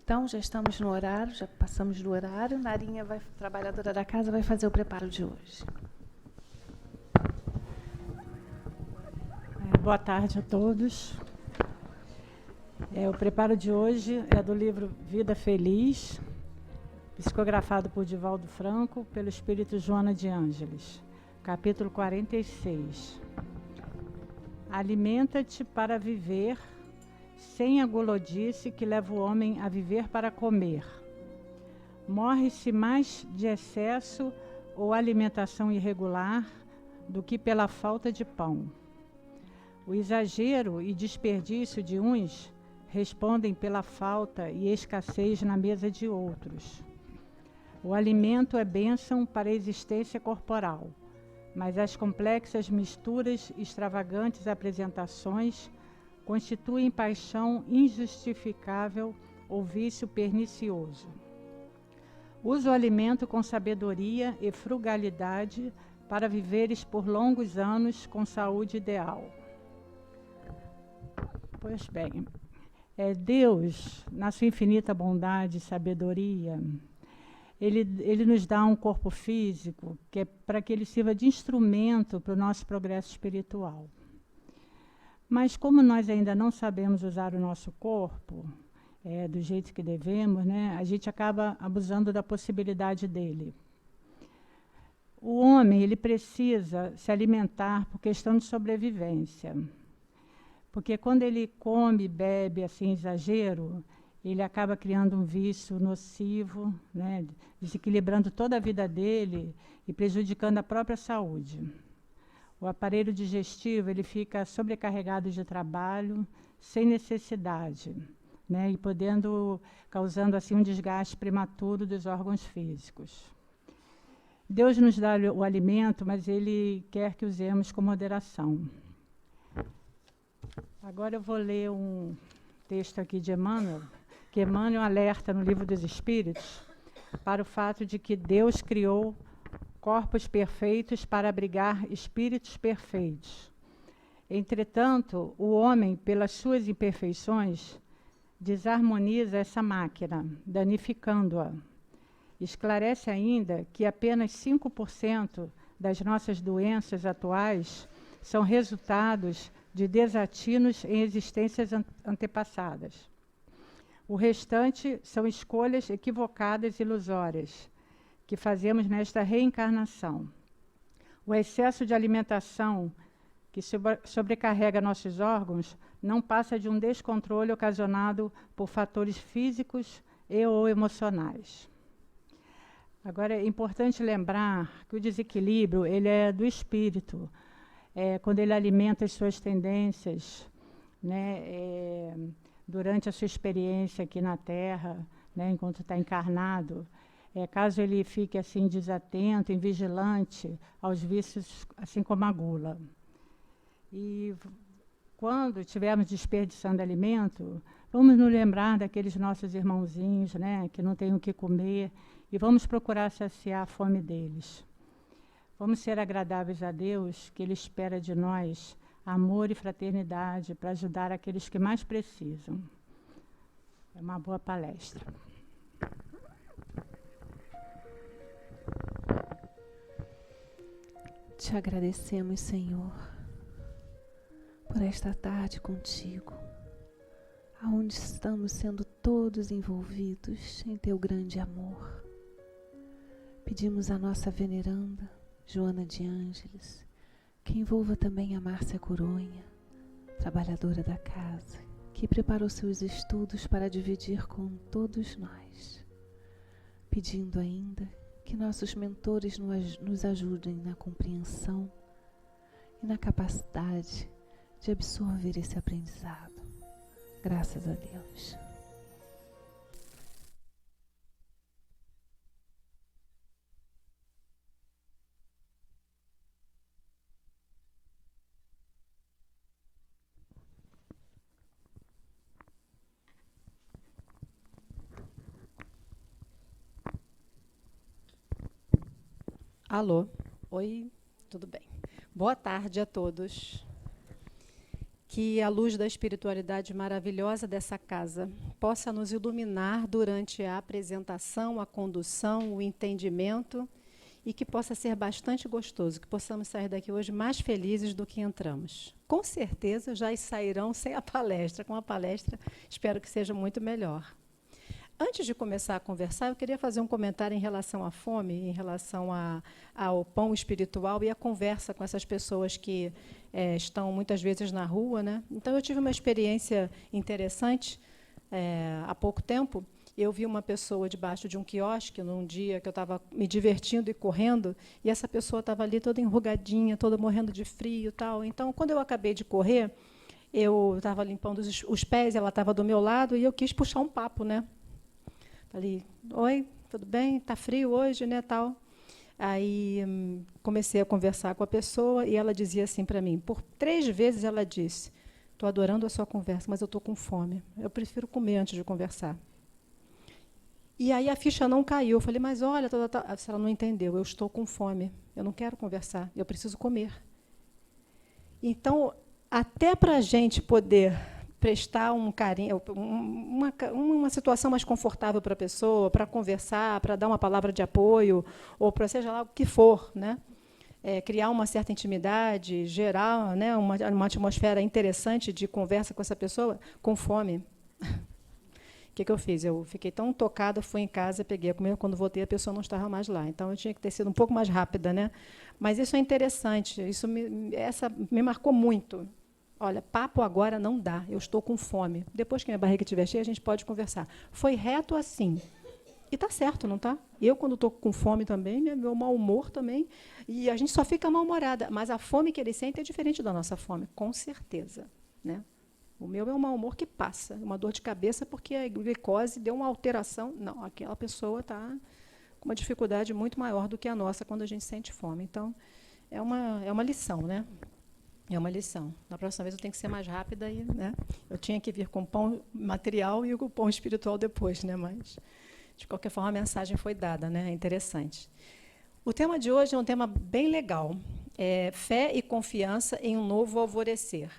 Então, já estamos no horário, já passamos do horário. Narinha, trabalhadora da casa, vai fazer o preparo de hoje. Boa tarde a todos. O preparo de hoje é do livro Vida Feliz, psicografado por Divaldo Franco, pelo espírito Joana de Ângeles, capítulo 46. Alimenta-te para viver, sem a gulodice que leva o homem a viver para comer. Morre-se mais de excesso ou alimentação irregular do que pela falta de pão. O exagero e desperdício de uns respondem pela falta e escassez na mesa de outros. O alimento é bênção para a existência corporal, mas as complexas misturas e extravagantes apresentações constituem paixão injustificável ou vício pernicioso. Usa o alimento com sabedoria e frugalidade para viveres por longos anos com saúde ideal. Pois bem, Deus, na sua infinita bondade e sabedoria, Ele nos dá um corpo físico que é para que ele sirva de instrumento para o nosso progresso espiritual. Mas como nós ainda não sabemos usar o nosso corpo do jeito que devemos, né, a gente acaba abusando da possibilidade dele. O homem, ele precisa se alimentar por questão de sobrevivência. Porque quando ele come e bebe assim, exagero, ele acaba criando um vício nocivo, né, desequilibrando toda a vida dele e prejudicando a própria saúde. O aparelho digestivo ele fica sobrecarregado de trabalho, sem necessidade, né, e causando assim um desgaste prematuro dos órgãos físicos. Deus nos dá o alimento, mas Ele quer que usemos com moderação. Agora eu vou ler um texto aqui de Emmanuel, que Emmanuel alerta no Livro dos Espíritos para o fato de que Deus criou corpos perfeitos para abrigar espíritos perfeitos. Entretanto, o homem, pelas suas imperfeições, desarmoniza essa máquina, danificando-a. Esclarece ainda que apenas 5% das nossas doenças atuais são resultados de desatinos em existências antepassadas. O restante são escolhas equivocadas e ilusórias que fazemos nesta reencarnação. O excesso de alimentação que sobrecarrega nossos órgãos não passa de um descontrole ocasionado por fatores físicos e ou emocionais. Agora, é importante lembrar que o desequilíbrio ele é do espírito. Quando ele alimenta as suas tendências, né, durante a sua experiência aqui na Terra, né, enquanto está encarnado, caso ele fique assim desatento, invigilante aos vícios, assim como a gula. E quando estivermos desperdiçando alimento, vamos nos lembrar daqueles nossos irmãozinhos, né, que não têm o que comer, e vamos procurar saciar a fome deles. Vamos ser agradáveis a Deus, que Ele espera de nós amor e fraternidade para ajudar aqueles que mais precisam. É uma boa palestra. Te agradecemos, Senhor, por esta tarde contigo, aonde estamos sendo todos envolvidos em teu grande amor. Pedimos à nossa veneranda, Joana de Ângeles, que envolva também a Márcia Coronha, trabalhadora da casa, que preparou seus estudos para dividir com todos nós. Pedindo ainda que nossos mentores nos ajudem na compreensão e na capacidade de absorver esse aprendizado. Graças a Deus. Alô, oi, tudo bem. Boa tarde a todos. Que a luz da espiritualidade maravilhosa dessa casa possa nos iluminar durante a apresentação, a condução, o entendimento, e que possa ser bastante gostoso, que possamos sair daqui hoje mais felizes do que entramos. Com certeza já sairão sem a palestra. Com a palestra, espero que seja muito melhor. Antes de começar a conversar, eu queria fazer um comentário em relação à fome, em relação ao pão espiritual e à conversa com essas pessoas que estão muitas vezes na rua, né? Então, eu tive uma experiência interessante há pouco tempo. Eu vi uma pessoa debaixo de um quiosque, num dia que eu estava me divertindo e correndo, e essa pessoa estava ali toda enrugadinha, toda morrendo de frio e tal. Então, quando eu acabei de correr, eu estava limpando os pés, ela estava do meu lado, e eu quis puxar um papo, né? Falei, oi, tudo bem? Está frio hoje, né, tal? Aí comecei a conversar com a pessoa, e ela dizia assim para mim, por 3 vezes ela disse, estou adorando a sua conversa, mas eu estou com fome. Eu prefiro comer antes de conversar. E aí a ficha não caiu. Eu falei, mas olha, ela não entendeu, eu estou com fome, eu não quero conversar, eu preciso comer. Então, até para a gente poder prestar um carinho, uma situação mais confortável para a pessoa, para conversar, para dar uma palavra de apoio, ou para seja lá o que for, né? Criar uma certa intimidade, gerar, né, uma atmosfera interessante de conversa com essa pessoa, com fome. O que eu fiz? Eu fiquei tão tocada, fui em casa, peguei a comida, quando voltei a pessoa não estava mais lá. Então, eu tinha que ter sido um pouco mais rápida, né? Mas isso é interessante, essa me marcou muito. Olha, papo agora não dá, eu estou com fome. Depois que minha barriga estiver cheia, a gente pode conversar. Foi reto assim. E está certo, não está? Eu, quando estou com fome também, meu mau humor também, e a gente só fica mal-humorada. Mas a fome que ele sente é diferente da nossa fome, com certeza, né? O meu é um mau humor que passa, uma dor de cabeça porque a glicose deu uma alteração. Não, aquela pessoa está com uma dificuldade muito maior do que a nossa quando a gente sente fome. Então, é uma lição, né? É uma lição. Na próxima vez eu tenho que ser mais rápida, e, né? Eu tinha que vir com o pão material e o pão espiritual depois, né? Mas, de qualquer forma, a mensagem foi dada, né? É interessante. O tema de hoje é um tema bem legal. Fé e confiança em um novo alvorecer.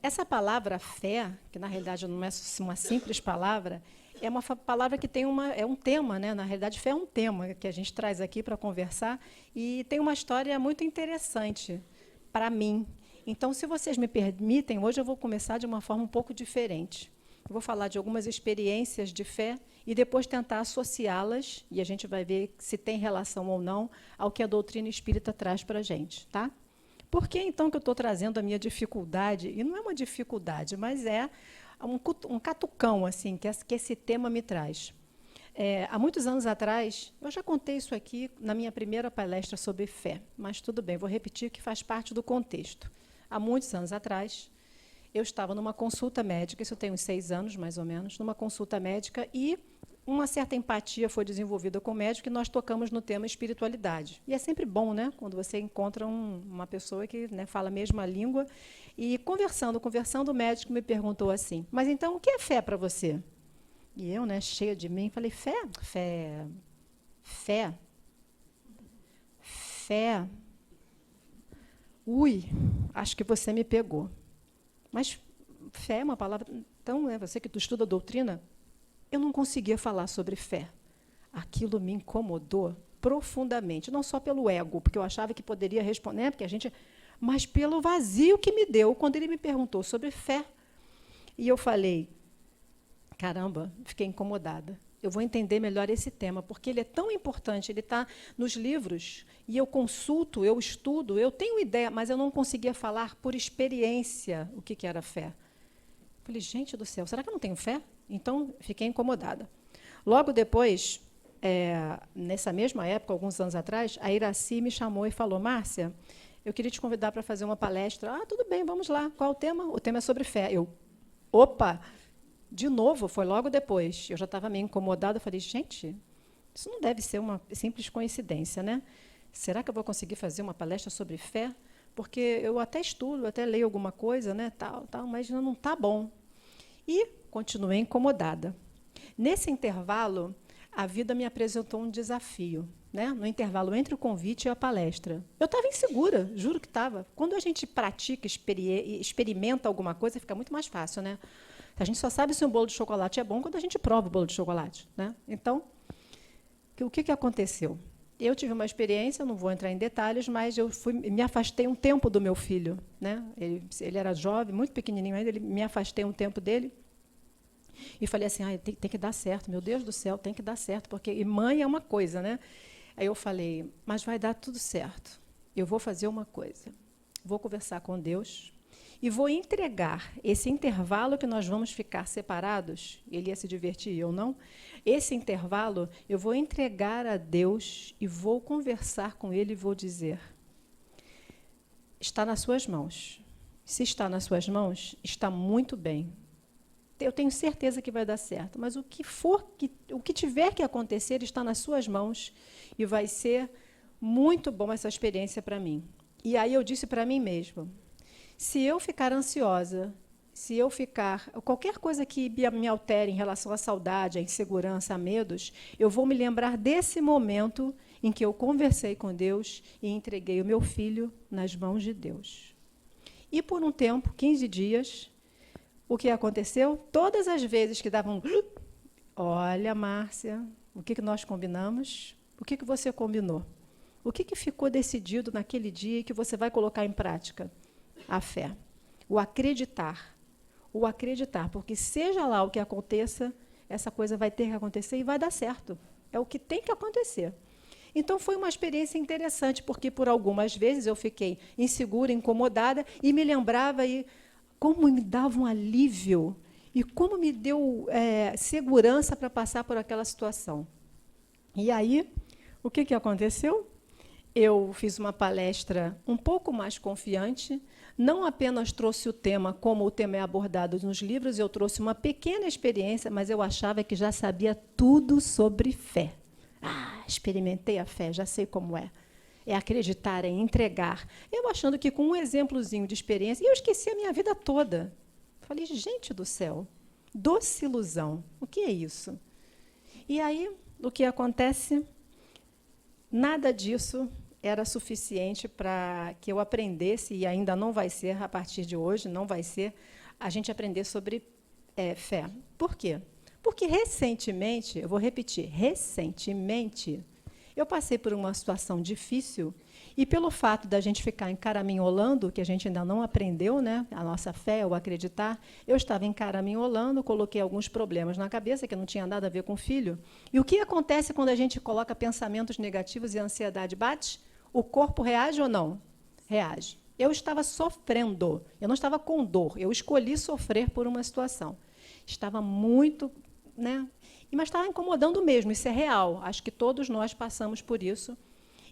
Essa palavra fé, que na realidade não é uma simples palavra, é uma palavra que tem um tema, né? Na realidade, fé é um tema que a gente traz aqui para conversar, e tem uma história muito interessante para mim. Então, se vocês me permitem, hoje eu vou começar de uma forma um pouco diferente. Eu vou falar de algumas experiências de fé e depois tentar associá-las, e a gente vai ver se tem relação ou não ao que a doutrina espírita traz para a gente, tá? Por que, então, que eu estou trazendo a minha dificuldade? E não é uma dificuldade, mas é um catucão assim, que esse tema me traz. Há muitos anos atrás, eu já contei isso aqui na minha primeira palestra sobre fé, mas tudo bem, vou repetir que faz parte do contexto. Há muitos anos atrás, eu estava numa consulta médica, isso eu tenho uns 6 anos, mais ou menos, numa consulta médica, e uma certa empatia foi desenvolvida com o médico, e nós tocamos no tema espiritualidade. E é sempre bom, né, quando você encontra uma pessoa que, né, fala a mesma língua. E conversando, o médico me perguntou assim, mas então o que é fé para você? E eu, né, cheia de mim, falei, fé. Ui, acho que você me pegou. Mas fé é uma palavra... Então, né, você que tu estuda doutrina, eu não conseguia falar sobre fé. Aquilo me incomodou profundamente, não só pelo ego, porque eu achava que poderia responder, mas pelo vazio que me deu quando ele me perguntou sobre fé. E eu falei, caramba, fiquei incomodada. Eu vou entender melhor esse tema, porque ele é tão importante, ele está nos livros, e eu consulto, eu estudo, eu tenho ideia, mas eu não conseguia falar por experiência o que era fé. Falei, gente do céu, será que eu não tenho fé? Então, fiquei incomodada. Logo depois, nessa mesma época, alguns anos atrás, a Iraci me chamou e falou, Márcia, eu queria te convidar para fazer uma palestra. Ah, tudo bem, vamos lá. Qual o tema? O tema é sobre fé. Eu, opa! De novo, foi logo depois. Eu já estava meio incomodada, falei, gente, isso não deve ser uma simples coincidência, né? Será que eu vou conseguir fazer uma palestra sobre fé? Porque eu até estudo, até leio alguma coisa, né, tal, mas não está bom. E continuei incomodada. Nesse intervalo, a vida me apresentou um desafio, né? No intervalo entre o convite e a palestra. Eu estava insegura, juro que estava. Quando a gente pratica, experimenta alguma coisa, fica muito mais fácil, né? A gente só sabe se um bolo de chocolate é bom quando a gente prova o bolo de chocolate, né? Então, o que aconteceu? Eu tive uma experiência, não vou entrar em detalhes, mas eu me afastei um tempo do meu filho, né? Ele era jovem, muito pequenininho ainda, me afastei um tempo dele e falei assim, tem que dar certo, meu Deus do céu, tem que dar certo, porque e mãe é uma coisa, né? Aí eu falei, mas vai dar tudo certo. Eu vou fazer uma coisa, vou conversar com Deus e vou entregar esse intervalo que nós vamos ficar separados, ele ia se divertir, eu não, esse intervalo eu vou entregar a Deus e vou conversar com Ele e vou dizer, está nas suas mãos. Se está nas suas mãos, está muito bem. Eu tenho certeza que vai dar certo, mas o que tiver que acontecer está nas suas mãos e vai ser muito bom essa experiência para mim. E aí eu disse para mim mesma, se eu ficar ansiosa, se eu ficar... Qualquer coisa que me altere em relação à saudade, à insegurança, a medos, eu vou me lembrar desse momento em que eu conversei com Deus e entreguei o meu filho nas mãos de Deus. E por um tempo, 15 dias, o que aconteceu? Todas as vezes que davam... Olha, Márcia, o que nós combinamos? O que você combinou? O que ficou decidido naquele dia que você vai colocar em prática? A fé. O acreditar, porque seja lá o que aconteça, essa coisa vai ter que acontecer e vai dar certo. É o que tem que acontecer. Então, foi uma experiência interessante, porque por algumas vezes eu fiquei insegura, incomodada, e me lembrava, e como me dava um alívio, e como me deu segurança para passar por aquela situação. E aí, o que aconteceu? Eu fiz uma palestra um pouco mais confiante, não apenas trouxe o tema, como o tema é abordado nos livros, eu trouxe uma pequena experiência, mas eu achava que já sabia tudo sobre fé. Experimentei a fé, já sei como é. É acreditar, é entregar. Eu achando que com um exemplozinho de experiência, eu esqueci a minha vida toda. Falei, gente do céu, doce ilusão, o que é isso? E aí, o que acontece? Nada disso era suficiente para que eu aprendesse, e ainda não vai ser, a partir de hoje, não vai ser, a gente aprender sobre fé. Por quê? Porque recentemente, eu vou repetir, recentemente, eu passei por uma situação difícil, e pelo fato da gente ficar encaraminholando, que a gente ainda não aprendeu, né, a nossa fé, o acreditar, eu estava encaraminholando, coloquei alguns problemas na cabeça, que não tinha nada a ver com o filho. E o que acontece quando a gente coloca pensamentos negativos e a ansiedade bate? O corpo reage ou não? Reage. Eu estava sofrendo, eu não estava com dor, eu escolhi sofrer por uma situação. Estava muito... né? Mas estava incomodando mesmo, isso é real. Acho que todos nós passamos por isso.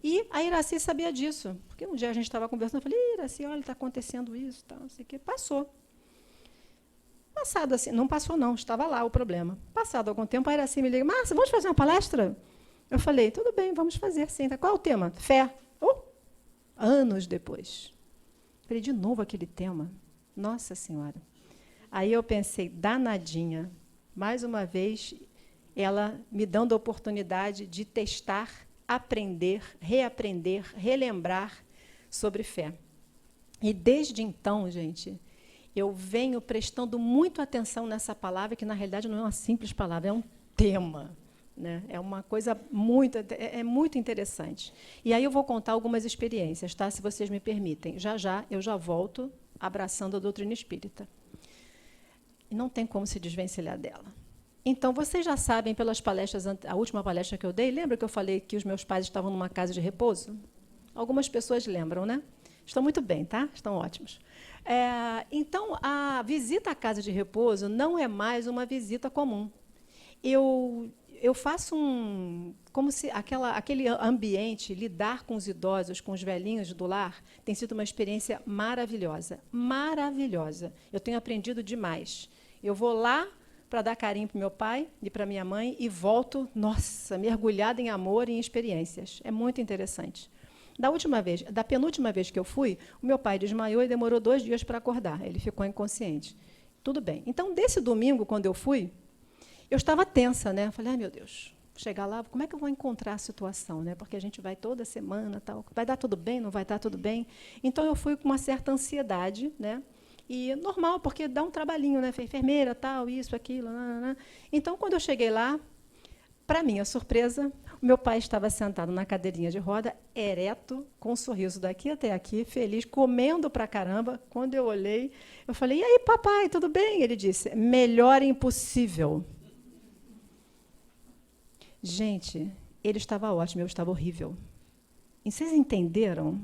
E a Iraci sabia disso, porque um dia a gente estava conversando, eu falei, Iraci, olha, está acontecendo isso, tal, não sei o quê. Passou. Passado assim, não passou não, estava lá o problema. Passado algum tempo, a Iraci me liga, Márcia, vamos fazer uma palestra? Eu falei, tudo bem, vamos fazer sim. Qual é o tema? Fé. Anos depois. Falei, de novo aquele tema. Nossa Senhora. Aí eu pensei, danadinha, mais uma vez, ela me dando a oportunidade de testar, aprender, reaprender, relembrar sobre fé. E desde então, gente, eu venho prestando muito atenção nessa palavra, que na realidade não é uma simples palavra, é um tema, né? É uma coisa muito interessante. E aí eu vou contar algumas experiências, tá? Se vocês me permitem. Já eu já volto abraçando a doutrina espírita. E não tem como se desvencilhar dela. Então, vocês já sabem, pelas palestras, a última palestra que eu dei, lembra que eu falei que os meus pais estavam numa casa de repouso? Algumas pessoas lembram, né? Estão muito bem, tá? Estão ótimos. Então, a visita à casa de repouso não é mais uma visita comum. Eu faço como se aquele ambiente, lidar com os idosos, com os velhinhos do lar, tem sido uma experiência maravilhosa. Maravilhosa. Eu tenho aprendido demais. Eu vou lá para dar carinho para o meu pai e para a minha mãe e volto, nossa, mergulhada em amor e em experiências. É muito interessante. Da penúltima vez que eu fui, o meu pai desmaiou e demorou 2 dias para acordar. Ele ficou inconsciente. Tudo bem. Então, desse domingo, quando eu fui, eu estava tensa, né? Falei, ai, meu Deus, chegar lá, como é que eu vou encontrar a situação, né? Porque a gente vai toda semana, tal. Vai dar tudo bem, não vai dar tudo bem? Então, eu fui com uma certa ansiedade, né? E normal, porque dá um trabalhinho, né? Enfermeira, tal, isso, aquilo. Nanana. Então, quando eu cheguei lá, para minha surpresa, o meu pai estava sentado na cadeirinha de roda, ereto, com um sorriso daqui até aqui, feliz, comendo pra caramba. Quando eu olhei, eu falei, e aí, papai, tudo bem? Ele disse, melhor impossível. Gente, ele estava ótimo, eu estava horrível. E vocês entenderam?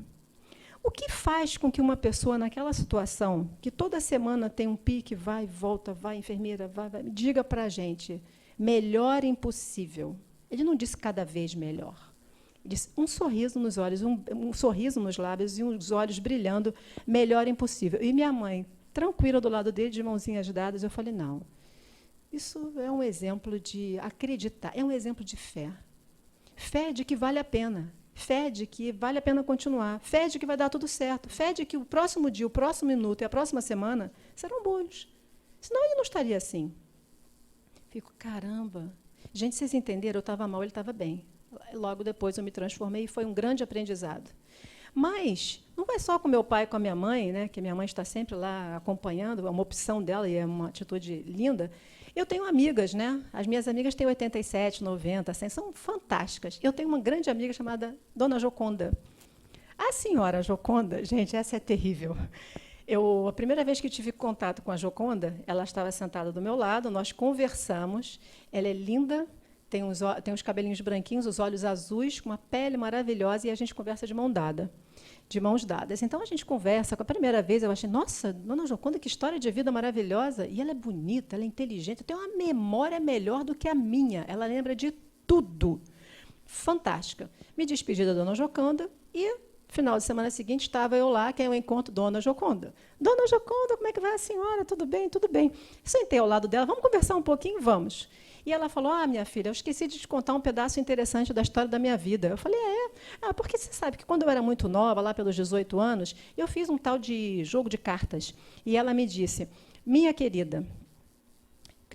O que faz com que uma pessoa naquela situação, que toda semana tem um pique, vai, volta, vai, enfermeira, vai, diga para a gente, melhor impossível. Ele não disse cada vez melhor. Ele disse um sorriso nos olhos, um sorriso nos lábios e os olhos brilhando, melhor impossível. E minha mãe, tranquila do lado dele, de mãozinhas dadas, eu falei, não, isso é um exemplo de acreditar, é um exemplo de fé. Fé de que vale a pena. Fé de que vale a pena continuar. Fé de que vai dar tudo certo. Fé de que o próximo dia, o próximo minuto e a próxima semana serão bons. Senão ele não estaria assim. Fico, caramba. Gente, vocês entenderam? Eu estava mal, ele estava bem. Logo depois eu me transformei e foi um grande aprendizado. Mas não vai só com meu pai e com a minha mãe, né, que minha mãe está sempre lá acompanhando, é uma opção dela e é uma atitude linda. Eu tenho amigas, né? As minhas amigas têm 87, 90, 100, são fantásticas. Eu tenho uma grande amiga chamada Dona Joconda. A senhora Joconda, gente, essa é terrível. A primeira vez que tive contato com a Joconda, ela estava sentada do meu lado, nós conversamos. Ela é linda, tem os cabelinhos branquinhos, os olhos azuis, com uma pele maravilhosa, e a gente conversa de mão dada. De mãos dadas. Então, a gente conversa. A primeira vez, eu achei, nossa, Dona Joconda, que história de vida maravilhosa. E ela é bonita, ela é inteligente, tem uma memória melhor do que a minha. Ela lembra de tudo. Fantástica. Me despedi da Dona Joconda e, final de semana seguinte, estava eu lá, que é o encontro Dona Joconda. Dona Joconda, como é que vai a senhora? Tudo bem, tudo bem. Sentei ao lado dela, vamos conversar um pouquinho? Vamos. E ela falou, minha filha, eu esqueci de te contar um pedaço interessante da história da minha vida. Eu falei, porque você sabe que quando eu era muito nova, lá pelos 18 anos, eu fiz um tal de jogo de cartas. E ela me disse, minha querida,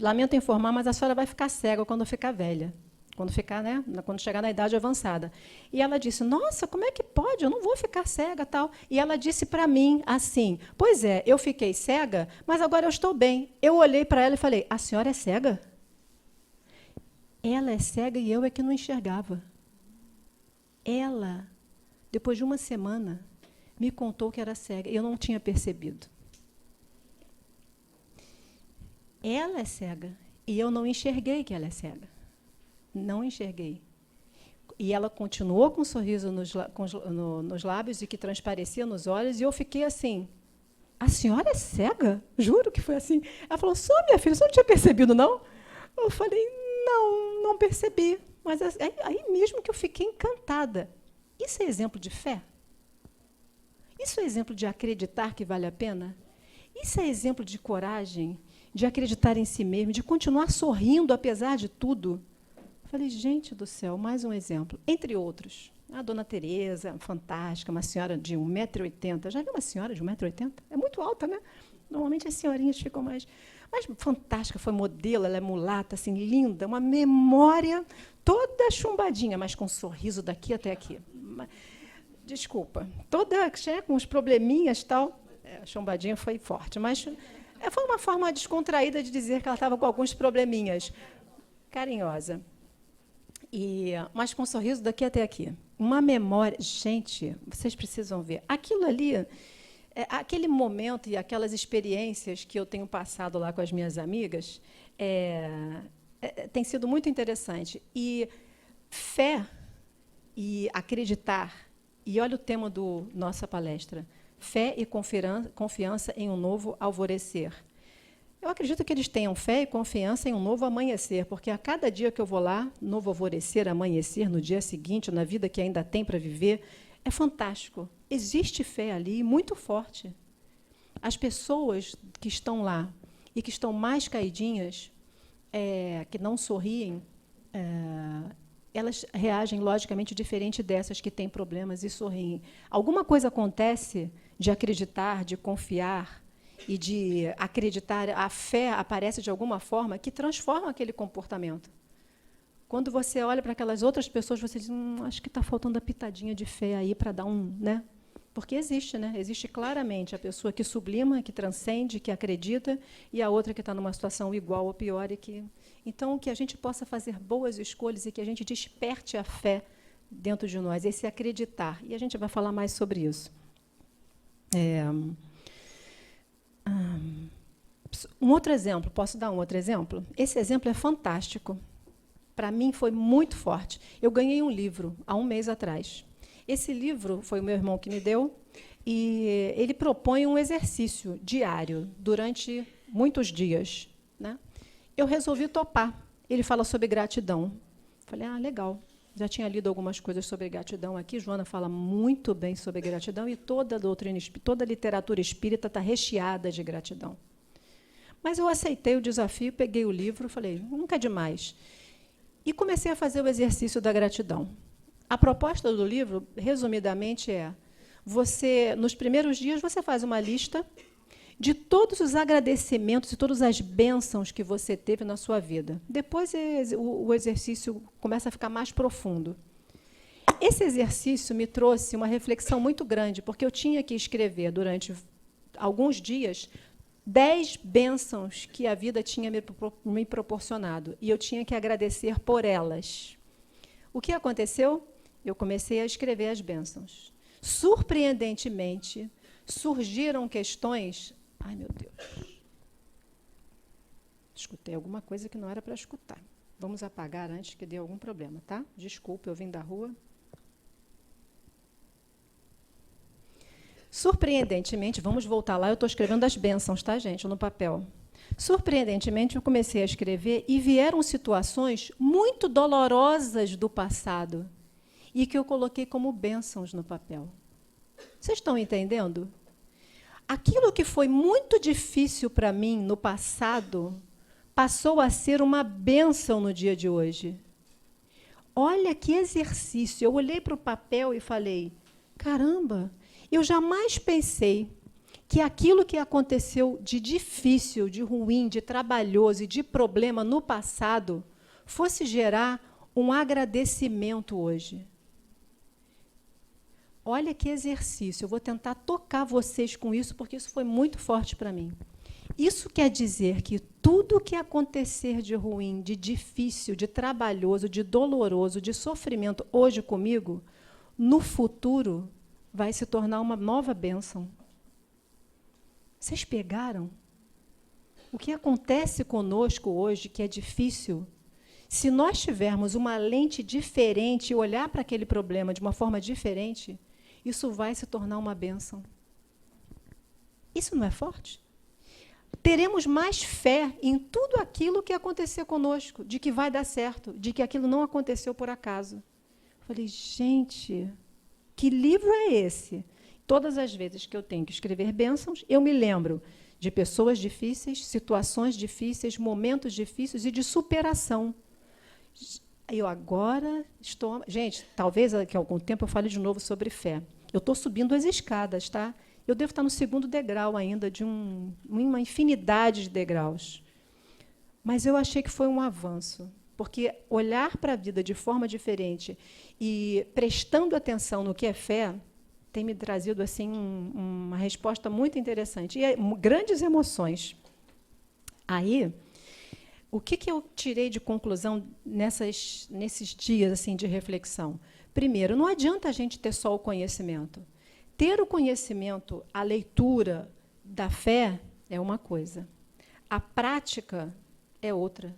lamento informar, mas a senhora vai ficar cega quando ficar velha. Quando chegar na idade avançada. E ela disse, nossa, como é que pode? Eu não vou ficar cega, tal. E ela disse para mim assim, pois é, eu fiquei cega, mas agora eu estou bem. Eu olhei para ela e falei, a senhora é cega? Ela é cega e eu é que não enxergava. Ela, depois de uma semana, me contou que era cega. Eu não tinha percebido. Ela é cega e eu não enxerguei que ela é cega. Não enxerguei. E ela continuou com um sorriso nos lábios e que transparecia nos olhos, e eu fiquei assim, a senhora é cega? Juro que foi assim. Ela falou, sou, minha filha, você não tinha percebido, não? Eu falei, não percebi. Mas aí mesmo que eu fiquei encantada. Isso é exemplo de fé? Isso é exemplo de acreditar que vale a pena? Isso é exemplo de coragem, de acreditar em si mesmo, de continuar sorrindo apesar de tudo? Falei, gente do céu, mais um exemplo. Entre outros, a Dona Tereza, fantástica, uma senhora de 1,80 m. Já viu uma senhora de 1,80 m? É muito alta, né? Normalmente as senhorinhas ficam mais... Mas fantástica, foi modelo, ela é mulata, assim, linda, uma memória toda chumbadinha, mas com um sorriso daqui até aqui. Desculpa, toda com uns probleminhas e tal. A chumbadinha foi forte, mas foi uma forma descontraída de dizer que ela estava com alguns probleminhas. Carinhosa. Mas com um sorriso daqui até aqui. Uma memória... Gente, vocês precisam ver. Aquilo ali... aquele momento e aquelas experiências que eu tenho passado lá com as minhas amigas tem sido muito interessante. E fé e acreditar, e olha o tema da nossa palestra, fé e confiança em um novo alvorecer. Eu acredito que eles tenham fé e confiança em um novo amanhecer, porque a cada dia que eu vou lá, novo alvorecer, amanhecer, no dia seguinte, na vida que ainda tem para viver, é fantástico. Existe fé ali, muito forte. As pessoas que estão lá e que estão mais caidinhas, que não sorriem, elas reagem, logicamente, diferente dessas que têm problemas e sorriem. Alguma coisa acontece de acreditar, de confiar e de acreditar, a fé aparece de alguma forma que transforma aquele comportamento. Quando você olha para aquelas outras pessoas, você diz, acho que está faltando a pitadinha de fé aí para dar Porque existe, né? Existe claramente a pessoa que sublima, que transcende, que acredita, e a outra que está numa situação igual ou pior. Então, que a gente possa fazer boas escolhas e que a gente desperte a fé dentro de nós, esse acreditar. E a gente vai falar mais sobre isso. Um outro exemplo, posso dar um outro exemplo? Esse exemplo é fantástico. Para mim, foi muito forte. Eu ganhei um livro há um mês atrás. Esse livro foi o meu irmão que me deu, e ele propõe um exercício diário, durante muitos dias, né? Eu resolvi topar. Ele fala sobre gratidão. Falei, legal. Já tinha lido algumas coisas sobre gratidão aqui. Joana fala muito bem sobre gratidão, e toda a doutrina, toda a literatura espírita está recheada de gratidão. Mas eu aceitei o desafio, peguei o livro, falei, nunca é demais. E comecei a fazer o exercício da gratidão. A proposta do livro, resumidamente, você, nos primeiros dias, você faz uma lista de todos os agradecimentos e todas as bênçãos que você teve na sua vida. Depois, o exercício começa a ficar mais profundo. Esse exercício me trouxe uma reflexão muito grande, porque eu tinha que escrever, durante alguns dias, 10 bênçãos que a vida tinha me proporcionado, e eu tinha que agradecer por elas. O que aconteceu? Eu comecei a escrever as bênçãos. Surpreendentemente, surgiram questões... Ai, meu Deus. Escutei alguma coisa que não era para escutar. Vamos apagar antes que dê algum problema, tá? Desculpe, eu vim da rua. Surpreendentemente, vamos voltar lá, eu estou escrevendo as bênçãos, tá, gente, no papel. Surpreendentemente, eu comecei a escrever e vieram situações muito dolorosas do passado e que eu coloquei como bênçãos no papel. Vocês estão entendendo? Aquilo que foi muito difícil para mim no passado passou a ser uma bênção no dia de hoje. Olha que exercício. Eu olhei para o papel e falei, caramba, eu jamais pensei que aquilo que aconteceu de difícil, de ruim, de trabalhoso e de problema no passado fosse gerar um agradecimento hoje. Olha que exercício. Eu vou tentar tocar vocês com isso, porque isso foi muito forte para mim. Isso quer dizer que tudo o que acontecer de ruim, de difícil, de trabalhoso, de doloroso, de sofrimento hoje comigo, no futuro vai se tornar uma nova bênção. Vocês pegaram? O que acontece conosco hoje, que é difícil, se nós tivermos uma lente diferente e olhar para aquele problema de uma forma diferente, isso vai se tornar uma bênção. Isso não é forte? Teremos mais fé em tudo aquilo que acontecer conosco, de que vai dar certo, de que aquilo não aconteceu por acaso. Falei, gente, que livro é esse? Todas as vezes que eu tenho que escrever bênçãos, eu me lembro de pessoas difíceis, situações difíceis, momentos difíceis e de superação. Eu agora estou... Gente, talvez daqui a algum tempo eu fale de novo sobre fé. Eu estou subindo as escadas, tá? Eu devo estar no 2º degrau ainda, de uma infinidade de degraus. Mas eu achei que foi um avanço, porque olhar para a vida de forma diferente e prestando atenção no que é fé tem me trazido assim uma resposta muito interessante. E grandes emoções. Aí... O que eu tirei de conclusão nesses dias assim, de reflexão? Primeiro, não adianta a gente ter só o conhecimento. Ter o conhecimento, a leitura da fé é uma coisa. A prática é outra.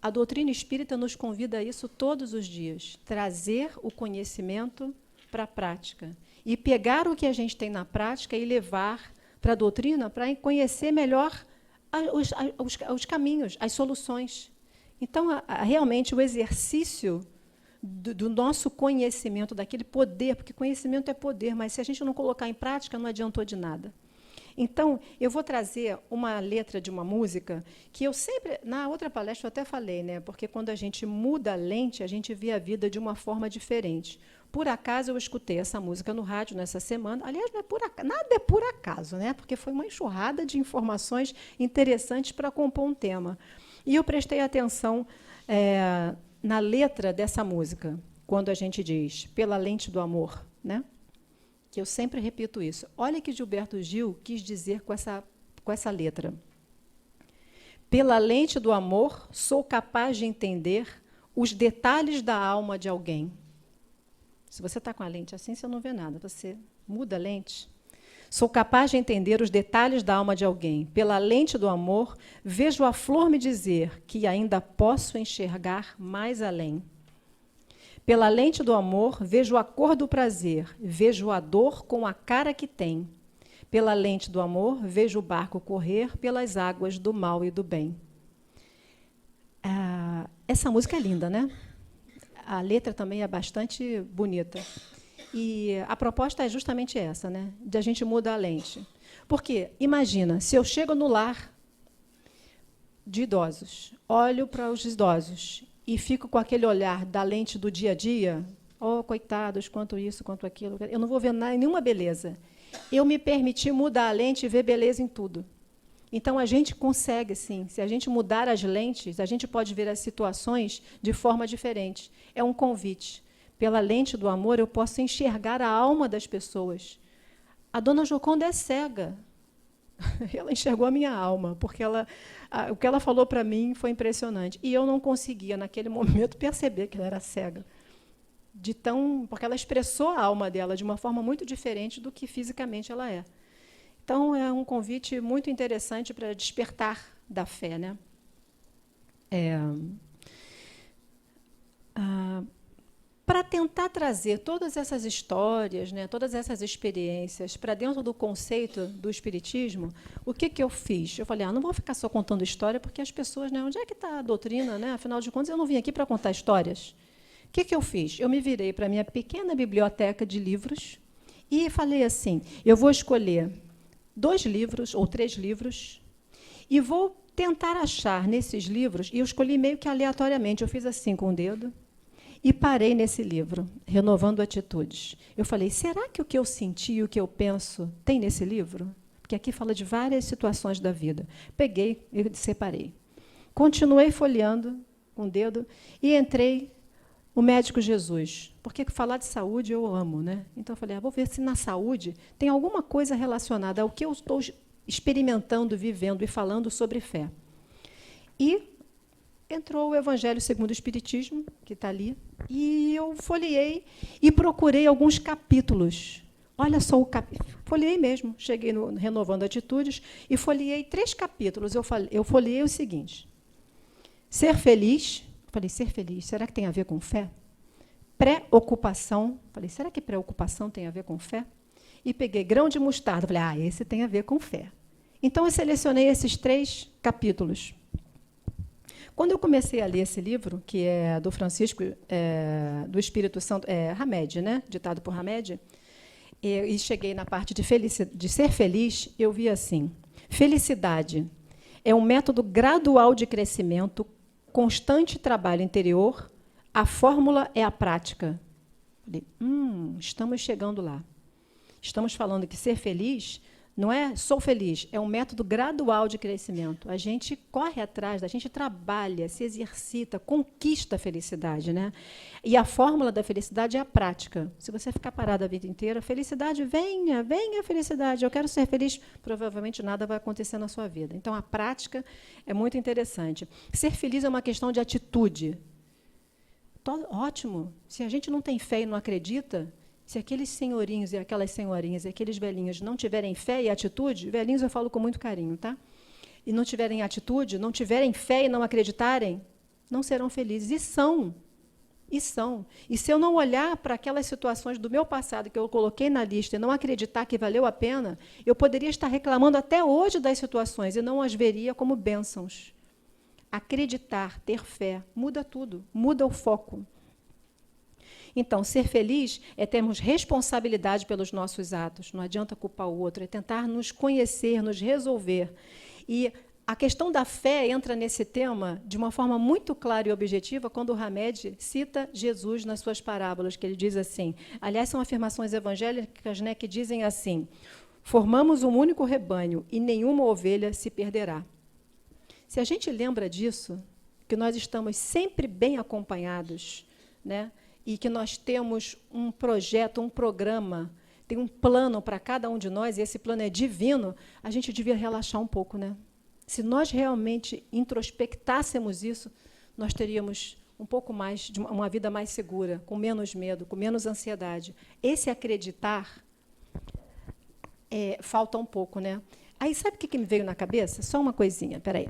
A doutrina espírita nos convida a isso todos os dias. Trazer o conhecimento para a prática. E pegar o que a gente tem na prática e levar para a doutrina para conhecer melhor os caminhos, as soluções. Então, realmente, o exercício do nosso conhecimento, daquele poder, porque conhecimento é poder, mas se a gente não colocar em prática, não adiantou de nada. Então, eu vou trazer uma letra de uma música que eu sempre, na outra palestra eu até falei, né? Porque quando a gente muda a lente, a gente vê a vida de uma forma diferente. Por acaso, eu escutei essa música no rádio nessa semana. Aliás, não é nada é por acaso, né? Porque foi uma enxurrada de informações interessantes para compor um tema. E eu prestei atenção na letra dessa música, quando a gente diz, pela lente do amor, né? que eu sempre repito isso. Olha o que Gilberto Gil quis dizer com essa letra. Pela lente do amor, sou capaz de entender os detalhes da alma de alguém. Se você está com a lente assim, você não vê nada. Você muda a lente. Sou capaz de entender os detalhes da alma de alguém. Pela lente do amor, vejo a flor me dizer que ainda posso enxergar mais além. Pela lente do amor, vejo a cor do prazer, vejo a dor com a cara que tem. Pela lente do amor, vejo o barco correr pelas águas do mal e do bem. Essa música é linda, né? A letra também é bastante bonita. E a proposta é justamente essa, né? De a gente mudar a lente. Porque, imagina, se eu chego no lar de idosos, olho para os idosos e fico com aquele olhar da lente do dia a dia, oh, coitados, quanto isso, quanto aquilo, eu não vou ver nenhuma beleza. Eu me permiti mudar a lente e ver beleza em tudo. Então, a gente consegue, sim. Se a gente mudar as lentes, a gente pode ver as situações de forma diferente. É um convite. Pela lente do amor, eu posso enxergar a alma das pessoas. A dona Joconda é cega. Ela enxergou a minha alma, porque o que ela falou para mim foi impressionante. E eu não conseguia, naquele momento, perceber que ela era cega. Porque ela expressou a alma dela de uma forma muito diferente do que fisicamente ela é. Então, é um convite muito interessante para despertar da fé, né? Para tentar trazer todas essas histórias, né, todas essas experiências para dentro do conceito do Espiritismo, o que eu fiz? Eu falei, não vou ficar só contando história, porque as pessoas, né, onde é que está a doutrina? Né? Afinal de contas, eu não vim aqui para contar histórias. O que eu fiz? Eu me virei para a minha pequena biblioteca de livros e falei assim, eu vou escolher 2 livros ou 3 livros e vou tentar achar nesses livros, e eu escolhi meio que aleatoriamente, eu fiz assim com o dedo, e parei nesse livro, Renovando Atitudes. Eu falei, será que o que eu senti e o que eu penso tem nesse livro? Porque aqui fala de várias situações da vida. Peguei e separei. Continuei folheando com o dedo e entrei o Médico Jesus. Porque falar de saúde eu amo, né? Então eu falei, vou ver se na saúde tem alguma coisa relacionada ao que eu estou experimentando, vivendo e falando sobre fé. E entrou o Evangelho segundo o Espiritismo, que está ali, e eu folheei e procurei alguns capítulos. Olha só o capítulo. Folheei mesmo, cheguei no Renovando Atitudes e folheei 3 capítulos. Eu folheei o seguinte: ser feliz. Falei, ser feliz, será que tem a ver com fé? Preocupação. Falei, será que preocupação tem a ver com fé? E peguei grão de mostarda. Falei, esse tem a ver com fé. Então, eu selecionei esses 3 capítulos. Quando eu comecei a ler esse livro, que é do Francisco, do Espírito Santo, Hamed, né? Ditado por Hamed, e cheguei na parte de ser feliz, eu vi assim, felicidade é um método gradual de crescimento, constante trabalho interior, a fórmula é a prática. Falei, estamos chegando lá. Estamos falando que ser feliz não é sou feliz, é um método gradual de crescimento. A gente corre atrás, a gente trabalha, se exercita, conquista a felicidade, né? E a fórmula da felicidade é a prática. Se você ficar parado a vida inteira, felicidade, venha felicidade, eu quero ser feliz, provavelmente nada vai acontecer na sua vida. Então, a prática é muito interessante. Ser feliz é uma questão de atitude. Ótimo. Se a gente não tem fé e não acredita, se aqueles senhorinhos e aquelas senhorinhas e aqueles velhinhos não tiverem fé e atitude, velhinhos eu falo com muito carinho, tá? E não tiverem atitude, não tiverem fé e não acreditarem, não serão felizes. E são. E se eu não olhar para aquelas situações do meu passado que eu coloquei na lista e não acreditar que valeu a pena, eu poderia estar reclamando até hoje das situações e não as veria como bênçãos. Acreditar, ter fé, muda tudo, muda o foco. Então, ser feliz é termos responsabilidade pelos nossos atos. Não adianta culpar o outro, é tentar nos conhecer, nos resolver. E a questão da fé entra nesse tema de uma forma muito clara e objetiva quando o Hamed cita Jesus nas suas parábolas, que ele diz assim, aliás, são afirmações evangélicas, né, que dizem assim, formamos um único rebanho e nenhuma ovelha se perderá. Se a gente lembra disso, que nós estamos sempre bem acompanhados, né, e que nós temos um projeto, um programa tem um plano para cada um de nós, e esse plano é divino, a gente devia relaxar um pouco, né? Se nós realmente introspectássemos isso, nós teríamos um pouco mais, de uma vida mais segura, com menos medo, com menos ansiedade. Esse acreditar falta um pouco, né? Aí, sabe o que me veio na cabeça? Só uma coisinha, peraí.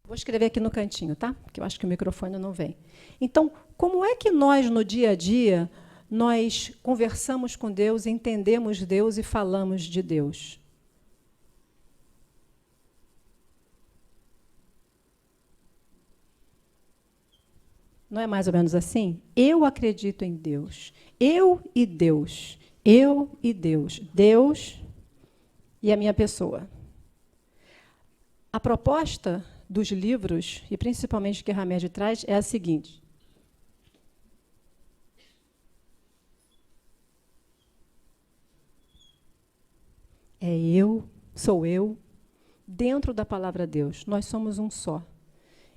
Vou escrever aqui no cantinho, tá? Porque eu acho que o microfone não vem. Então, como é que nós, no dia a dia, nós conversamos com Deus, entendemos Deus e falamos de Deus? Não é mais ou menos assim? Eu acredito em Deus. Eu e Deus. Eu e Deus. Deus e a minha pessoa. A proposta dos livros, e principalmente que Hamed traz, é a seguinte. Sou eu, dentro da palavra Deus. Nós somos um só.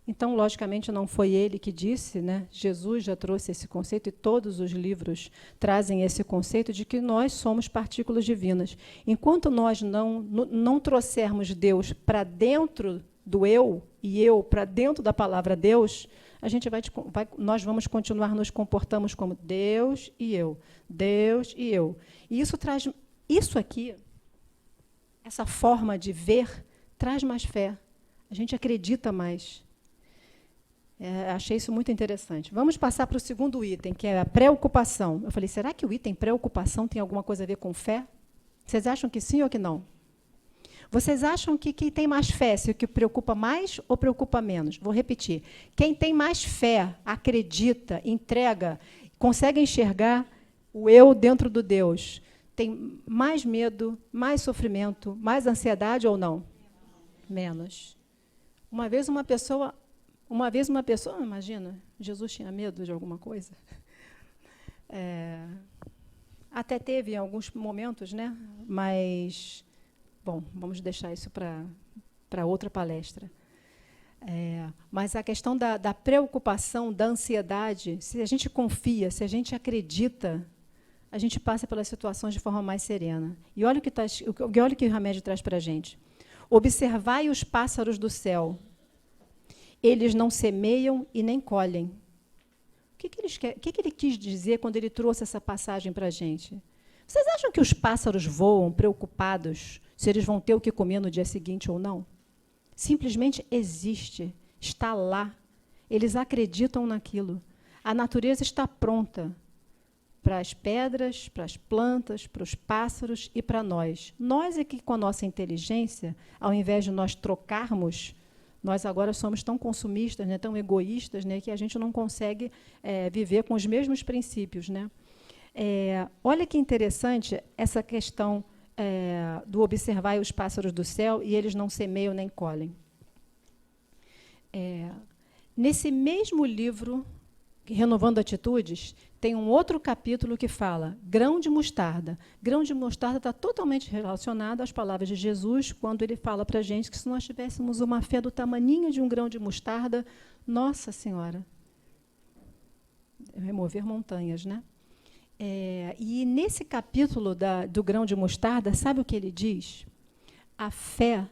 Então, logicamente, não foi ele que disse, né? Jesus já trouxe esse conceito, e todos os livros trazem esse conceito de que nós somos partículas divinas. Enquanto nós não trouxermos Deus para dentro do eu, e eu para dentro da palavra Deus, nós vamos continuar nos comportando como Deus e eu, Deus e eu. E isso aqui, essa forma de ver, traz mais fé. A gente acredita mais. Achei isso muito interessante. Vamos passar para o segundo item, que é a preocupação. Eu falei, será que o item preocupação tem alguma coisa a ver com fé? Vocês acham que sim ou que não? Vocês acham que quem tem mais fé se o que preocupa mais ou preocupa menos? Vou repetir. Quem tem mais fé, acredita, entrega, consegue enxergar o eu dentro do Deus, tem mais medo, mais sofrimento, mais ansiedade ou não? Menos. Uma vez uma pessoa, imagina, Jesus tinha medo de alguma coisa? Até teve em alguns momentos, né? Mas, bom, vamos deixar isso para outra palestra. Mas a questão da preocupação, da ansiedade, se a gente confia, se a gente acredita, a gente passa pelas situações de forma mais serena. E olha o que o Hamed traz para a gente. Observai os pássaros do céu. Eles não semeiam e nem colhem. O que ele quis dizer quando ele trouxe essa passagem para a gente? Vocês acham que os pássaros voam preocupados se eles vão ter o que comer no dia seguinte ou não? Simplesmente existe, está lá. Eles acreditam naquilo. A natureza está pronta para as pedras, para as plantas, para os pássaros e para nós. Nós é que, com a nossa inteligência, ao invés de nós trocarmos, nós agora somos tão consumistas, né, tão egoístas, né, que a gente não consegue viver com os mesmos princípios, né? Olha que interessante essa questão do observar os pássaros do céu e eles não semeiam nem colhem. Nesse mesmo livro, Renovando Atitudes, tem um outro capítulo que fala grão de mostarda. Grão de mostarda está totalmente relacionado às palavras de Jesus, quando ele fala para a gente que se nós tivéssemos uma fé do tamaninho de um grão de mostarda, Nossa Senhora, remover montanhas, né? E nesse capítulo do grão de mostarda, sabe o que ele diz? A fé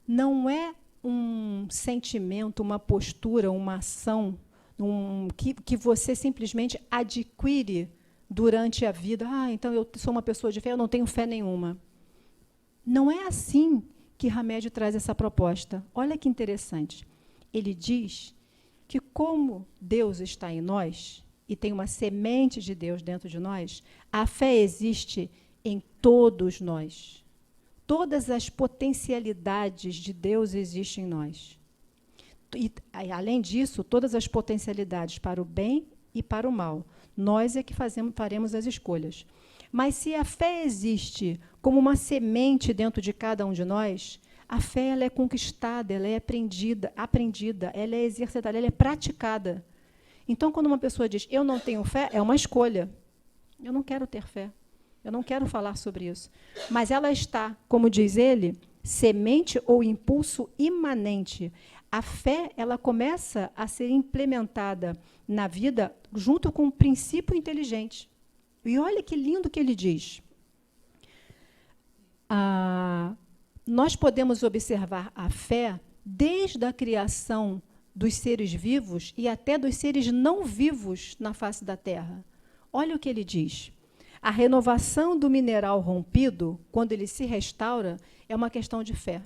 não é um sentimento, uma postura, uma ação que você simplesmente adquire durante a vida. Então eu sou uma pessoa de fé, eu não tenho fé nenhuma. Não é assim que Hamed traz essa proposta. Olha que interessante. Ele diz que como Deus está em nós, e tem uma semente de Deus dentro de nós, a fé existe em todos nós. Todas as potencialidades de Deus existem em nós. E, além disso, todas as potencialidades para o bem e para o mal. Nós é que faremos as escolhas. Mas se a fé existe como uma semente dentro de cada um de nós, a fé ela é conquistada, ela é aprendida, ela é exercitada, ela é praticada. Então, quando uma pessoa diz, eu não tenho fé, é uma escolha. Eu não quero ter fé. Eu não quero falar sobre isso. Mas ela está, como diz ele, semente ou impulso imanente. A fé, ela começa a ser implementada na vida junto com um princípio inteligente. E olha que lindo que ele diz. Nós podemos observar a fé desde a criação dos seres vivos e até dos seres não vivos na face da Terra. Olha o que ele diz. A renovação do mineral rompido, quando ele se restaura, é uma questão de fé.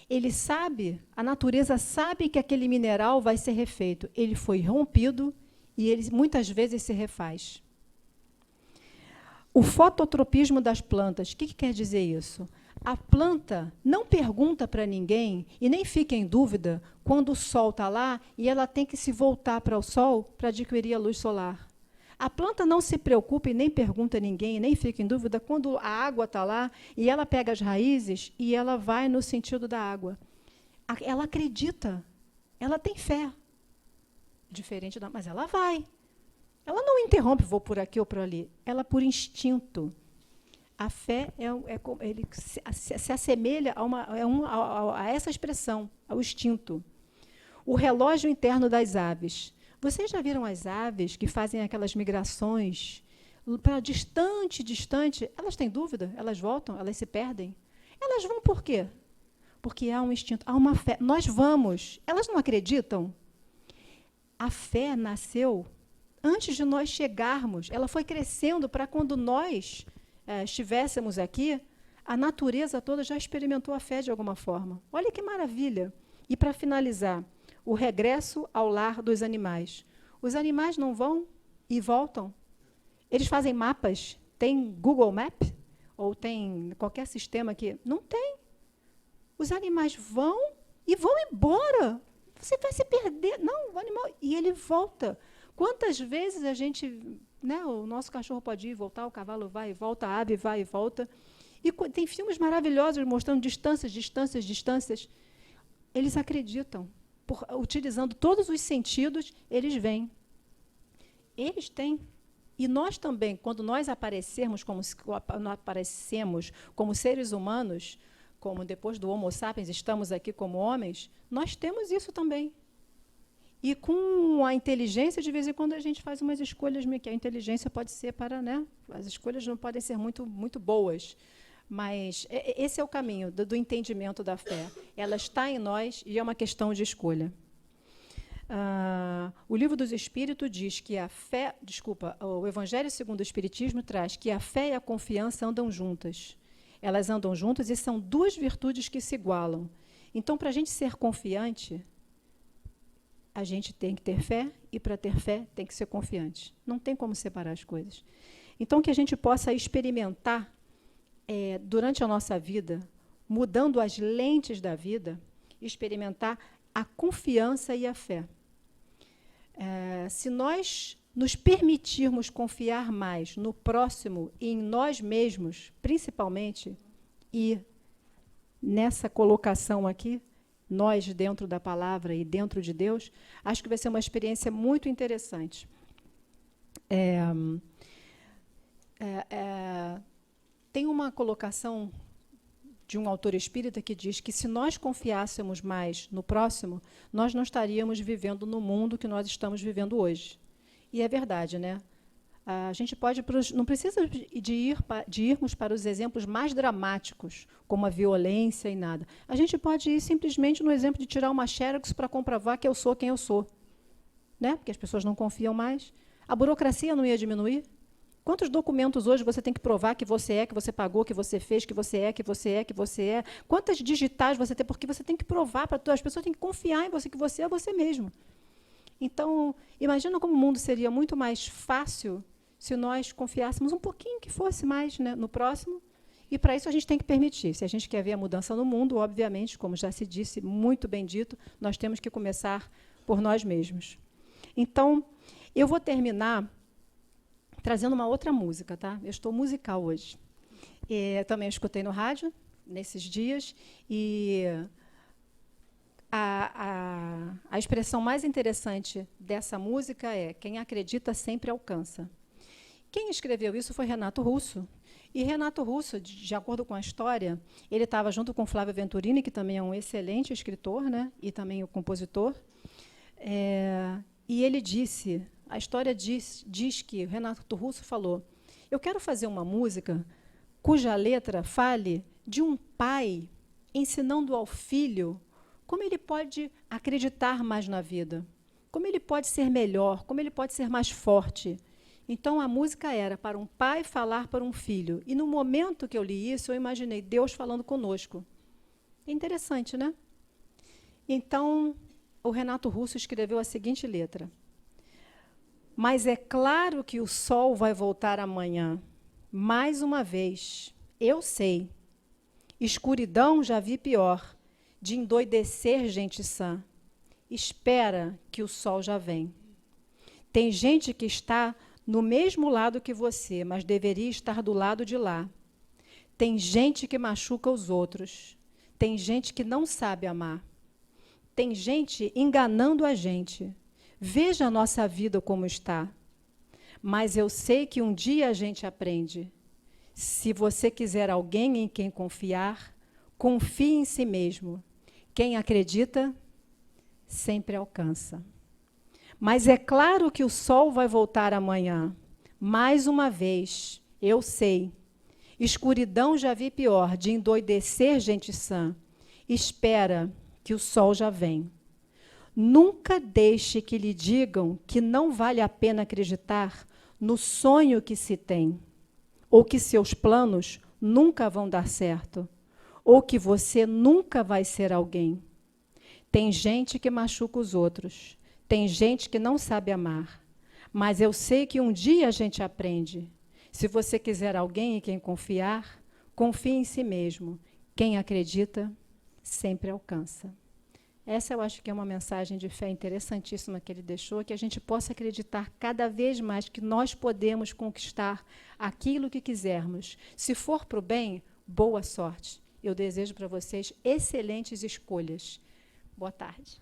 Ele sabe, a natureza sabe que aquele mineral vai ser refeito. Ele foi rompido e ele muitas vezes se refaz. O fototropismo das plantas, o que quer dizer isso? A planta não pergunta para ninguém e nem fica em dúvida quando o sol está lá e ela tem que se voltar para o sol para adquirir a luz solar. A planta não se preocupa e nem pergunta a ninguém, nem fica em dúvida quando a água está lá e ela pega as raízes e ela vai no sentido da água. Ela acredita, ela tem fé. Diferente da... Mas ela vai. Ela não interrompe, vou por aqui ou por ali. Ela por instinto. A fé ele se assemelha a essa expressão, ao instinto. O relógio interno das aves. Vocês já viram as aves que fazem aquelas migrações para distante? Elas têm dúvida? Elas voltam? Elas se perdem? Elas vão por quê? Porque há um instinto, há uma fé. Nós vamos. Elas não acreditam? A fé nasceu antes de nós chegarmos. Ela foi crescendo para quando nós estivéssemos aqui, a natureza toda já experimentou a fé de alguma forma. Olha que maravilha. E, para finalizar, o regresso ao lar dos animais. Os animais não vão e voltam. Eles fazem mapas. Tem Google Map? Ou tem qualquer sistema que... Não tem. Os animais vão e vão embora. Você vai se perder. Não, o animal... E ele volta. Quantas vezes a gente... Né, o nosso cachorro pode ir e voltar, o cavalo vai e volta, a ave vai e volta. E tem filmes maravilhosos mostrando distâncias. Eles acreditam. Utilizando todos os sentidos, eles vêm. Eles têm. E nós também, quando nós aparecemos como seres humanos, como depois do Homo sapiens estamos aqui como homens, nós temos isso também. E com a inteligência, de vez em quando, a gente faz umas escolhas, que a inteligência pode ser para... Né, as escolhas não podem ser muito, muito boas. Mas esse é o caminho do entendimento da fé. Ela está em nós e é uma questão de escolha. O Livro dos Espíritos diz que a fé... o Evangelho segundo o Espiritismo traz que a fé e a confiança andam juntas. Elas andam juntas e são duas virtudes que se igualam. Então, para a gente ser confiante... A gente tem que ter fé, e para ter fé tem que ser confiante. Não tem como separar as coisas. Então, que a gente possa experimentar, durante a nossa vida, mudando as lentes da vida, experimentar a confiança e a fé. Se nós nos permitirmos confiar mais no próximo e em nós mesmos, principalmente, e nessa colocação aqui, nós dentro da palavra e dentro de Deus, acho que vai ser uma experiência muito interessante. Tem uma colocação de um autor espírita que diz que se nós confiássemos mais no próximo, nós não estaríamos vivendo no mundo que nós estamos vivendo hoje. E é verdade, né? A gente não precisa de irmos para os exemplos mais dramáticos, como a violência e nada. A gente pode ir simplesmente no exemplo de tirar uma xerox para comprovar que eu sou quem eu sou. Né? Porque as pessoas não confiam mais. A burocracia não ia diminuir? Quantos documentos hoje você tem que provar que você pagou, que você fez, que você é? Quantas digitais você tem? Porque você tem que provar para todas as pessoas, têm que confiar em você, que você é você mesmo. Então, imagina como o mundo seria muito mais fácil se nós confiássemos um pouquinho que fosse mais, né, no próximo. E, para isso, a gente tem que permitir. Se a gente quer ver a mudança no mundo, obviamente, como já se disse, muito bem dito, nós temos que começar por nós mesmos. Então, eu vou terminar trazendo uma outra música. Tá? Eu estou musical hoje. Também escutei no rádio, nesses dias, e a a expressão mais interessante dessa música é: quem acredita sempre alcança. Quem escreveu isso foi Renato Russo. E Renato Russo, de acordo com a história, ele estava junto com Flávio Venturini, que também é um excelente escritor, né, e também o compositor. E ele disse, a história diz que Renato Russo falou: eu quero fazer uma música cuja letra fale de um pai ensinando ao filho como ele pode acreditar mais na vida, como ele pode ser melhor, como ele pode ser mais forte. Então, a música era para um pai falar para um filho. E, no momento que eu li isso, eu imaginei Deus falando conosco. É interessante, né? Então, o Renato Russo escreveu a seguinte letra: mas é claro que o sol vai voltar amanhã. Mais uma vez, eu sei. Escuridão já vi pior, de endoidecer gente sã. Espera que o sol já vem. Tem gente que está no mesmo lado que você, mas deveria estar do lado de lá. Tem gente que machuca os outros. Tem gente que não sabe amar. Tem gente enganando a gente. Veja a nossa vida como está. Mas eu sei que um dia a gente aprende. Se você quiser alguém em quem confiar, confie em si mesmo. Quem acredita, sempre alcança. Mas é claro que o sol vai voltar amanhã. Mais uma vez, eu sei. Escuridão já vi pior, de endoidecer gente sã. Espera que o sol já vem. Nunca deixe que lhe digam que não vale a pena acreditar no sonho que se tem, ou que seus planos nunca vão dar certo, ou que você nunca vai ser alguém. Tem gente que machuca os outros, tem gente que não sabe amar, mas eu sei que um dia a gente aprende. Se você quiser alguém em quem confiar, confie em si mesmo. Quem acredita, sempre alcança. Essa eu acho que é uma mensagem de fé interessantíssima que ele deixou, que a gente possa acreditar cada vez mais que nós podemos conquistar aquilo que quisermos. Se for para o bem, boa sorte. Eu desejo para vocês excelentes escolhas. Boa tarde.